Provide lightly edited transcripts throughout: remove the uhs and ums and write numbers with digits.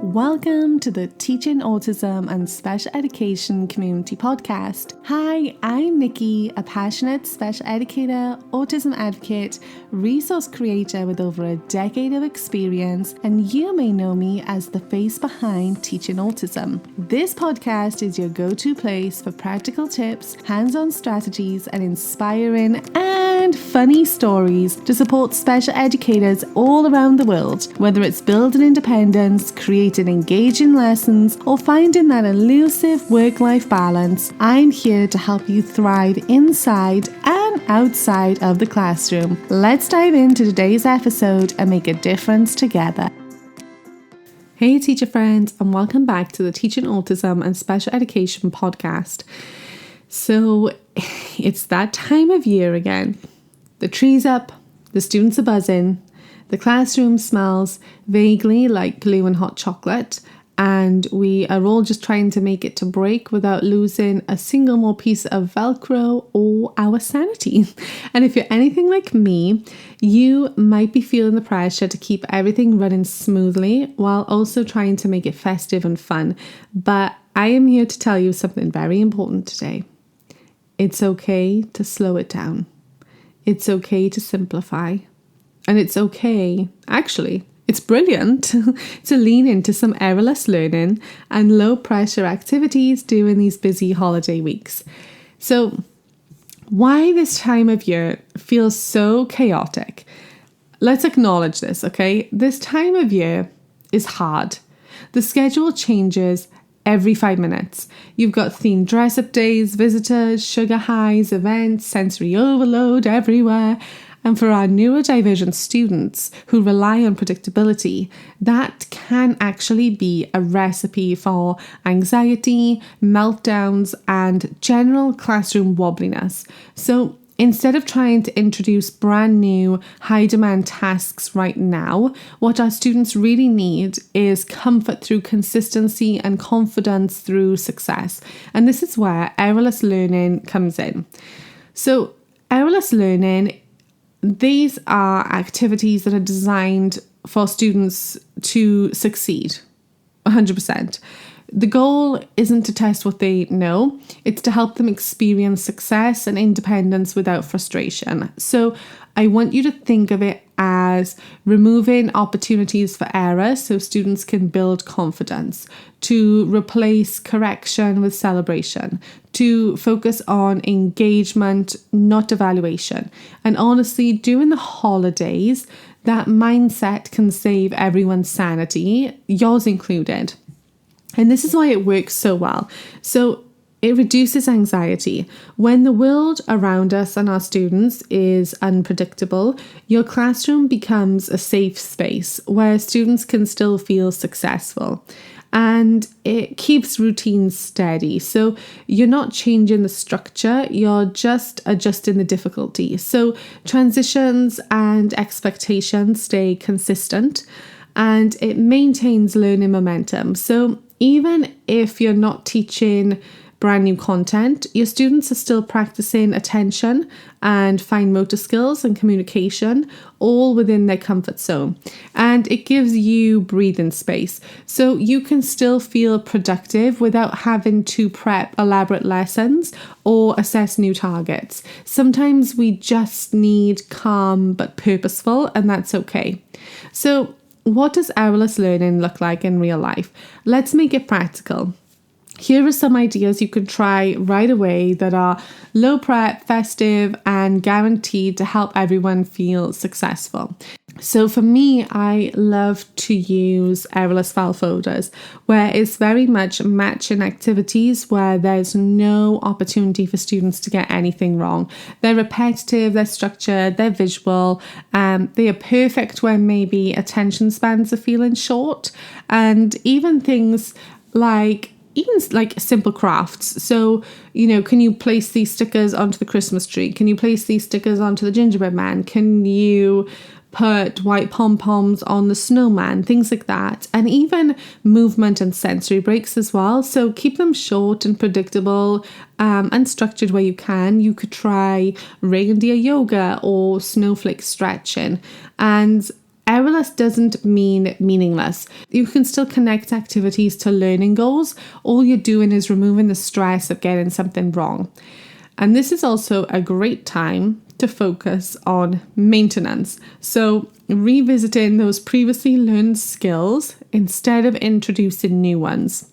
Welcome to the Teaching Autism and Special Education Community Podcast. Hi, I'm Nikki, a passionate special educator, autism advocate, resource creator with over a decade of experience, and you may know me as the face behind Teaching Autism. This podcast is your go-to place for practical tips, hands-on strategies, and inspiring and funny stories to support special educators all around the world, whether it's building independence, creating engaging lessons, or finding that elusive work-life balance. I'm here to help you thrive inside and outside of the classroom. Let's dive into today's episode and make a difference together. Hey teacher friends, and welcome back to the Teaching Autism and Special Education podcast. So it's that time of year again. The tree's up, the students are buzzing, the classroom smells vaguely like glue and hot chocolate, and we are all just trying to make it to break without losing a single more piece of Velcro or our sanity. And if you're anything like me, you might be feeling the pressure to keep everything running smoothly while also trying to make it festive and fun. But I am here to tell you something very important today. It's okay to slow it down. It's okay to simplify. And it's okay, actually, it's brilliant to lean into some errorless learning and low pressure activities during these busy holiday weeks. So why this time of year feels so chaotic? Let's acknowledge this, okay? This time of year is hard. The schedule changes every 5 minutes. You've got themed dress-up days, visitors, sugar highs, events, sensory overload everywhere. And for our neurodivergent students who rely on predictability, that can actually be a recipe for anxiety, meltdowns, and general classroom wobbliness. So instead of trying to introduce brand new high-demand tasks right now, what our students really need is comfort through consistency and confidence through success. And this is where errorless learning comes in. So errorless learning, these are activities that are designed for students to succeed 100%. The goal isn't to test what they know, it's to help them experience success and independence without frustration. So I want you to think of it as removing opportunities for error so students can build confidence, to replace correction with celebration, to focus on engagement, not evaluation. And honestly, during the holidays, that mindset can save everyone's sanity, yours included. And this is why it works so well. So it reduces anxiety. When the world around us and our students is unpredictable, your classroom becomes a safe space where students can still feel successful. And it keeps routines steady. So you're not changing the structure, you're just adjusting the difficulty. So transitions and expectations stay consistent and it maintains learning momentum. So even if you're not teaching brand new content, your students are still practicing attention and fine motor skills and communication, all within their comfort zone. And it gives you breathing space. So you can still feel productive without having to prep elaborate lessons or assess new targets. Sometimes we just need calm but purposeful, and that's okay. So what does errorless learning look like in real life? Let's make it practical. Here are some ideas you could try right away that are low prep, festive, and guaranteed to help everyone feel successful. So for me, I love to use errorless file folders, where it's very much matching activities where there's no opportunity for students to get anything wrong. They're repetitive, they're structured, they're visual, they are perfect when maybe attention spans are feeling short, and even things like simple crafts. So, can you place these stickers onto the Christmas tree? Can you place these stickers onto the gingerbread man? Can you put white pom-poms on the snowman? Things like that. And even movement and sensory breaks as well. So keep them short and predictable and structured where you can. You could try reindeer yoga or snowflake stretching. And Errorless doesn't mean meaningless. You can still connect activities to learning goals. All you're doing is removing the stress of getting something wrong. And this is also a great time to focus on maintenance. So revisiting those previously learned skills instead of introducing new ones.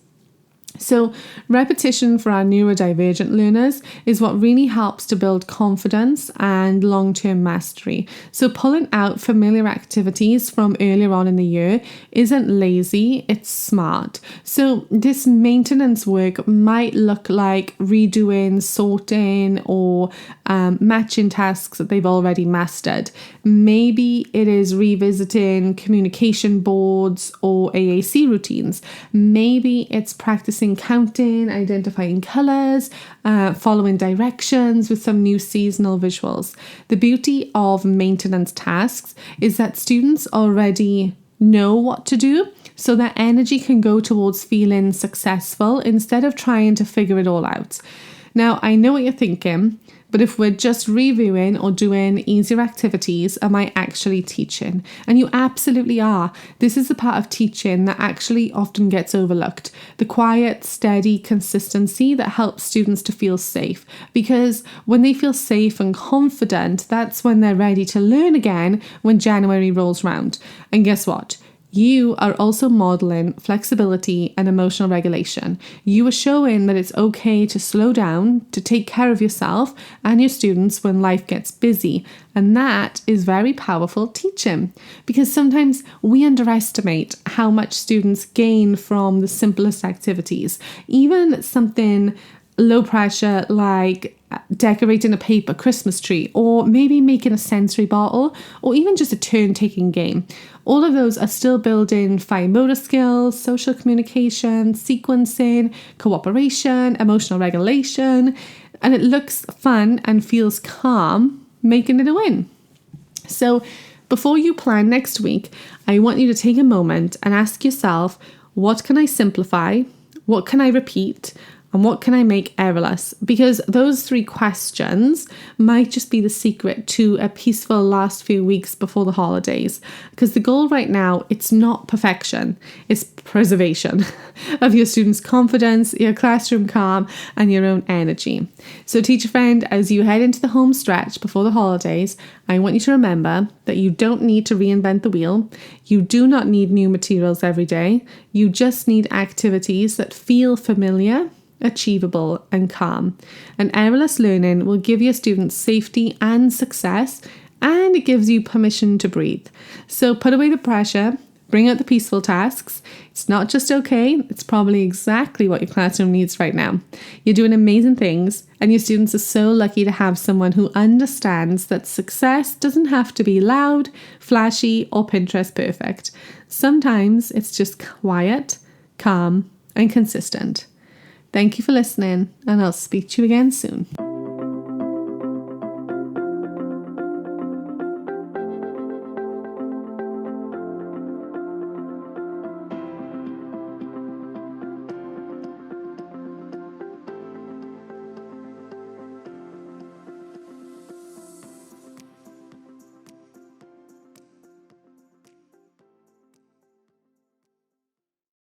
So repetition for our neurodivergent learners is what really helps to build confidence and long-term mastery. So pulling out familiar activities from earlier on in the year isn't lazy, it's smart. So this maintenance work might look like redoing sorting or matching tasks that they've already mastered. Maybe it is revisiting communication boards or AAC routines. Maybe it's practicing counting, identifying colours, following directions with some new seasonal visuals. The beauty of maintenance tasks is that students already know what to do, so their energy can go towards feeling successful instead of trying to figure it all out. Now, I know what you're thinking, but if we're just reviewing or doing easier activities, am I actually teaching? And you absolutely are. This is the part of teaching that actually often gets overlooked. The quiet, steady consistency that helps students to feel safe. Because when they feel safe and confident, that's when they're ready to learn again when January rolls round. And guess what? You are also modeling flexibility and emotional regulation. You are showing that it's okay to slow down, to take care of yourself and your students when life gets busy. And that is very powerful teaching, because sometimes we underestimate how much students gain from the simplest activities. Even something low pressure like decorating a paper Christmas tree, or maybe making a sensory bottle, or even just a turn-taking game. All of those are still building fine motor skills, social communication, sequencing, cooperation, emotional regulation, and it looks fun and feels calm, making it a win. So before you plan next week, I want you to take a moment and ask yourself, what can I simplify? What can I repeat? And what can I make errorless? Because those 3 questions might just be the secret to a peaceful last few weeks before the holidays. Because the goal right now, it's not perfection, it's preservation of your students' confidence, your classroom calm, and your own energy. So teacher friend, as you head into the home stretch before the holidays, I want you to remember that you don't need to reinvent the wheel. You do not need new materials every day. You just need activities that feel familiar, achievable and calm. And errorless learning will give your students safety and success, and it gives you permission to breathe. So put away the pressure, bring out the peaceful tasks. It's not just okay, it's probably exactly what your classroom needs right now. You're doing amazing things, and your students are so lucky to have someone who understands that success doesn't have to be loud, flashy, or Pinterest perfect. Sometimes it's just quiet, calm, and consistent. Thank you for listening, and I'll speak to you again soon.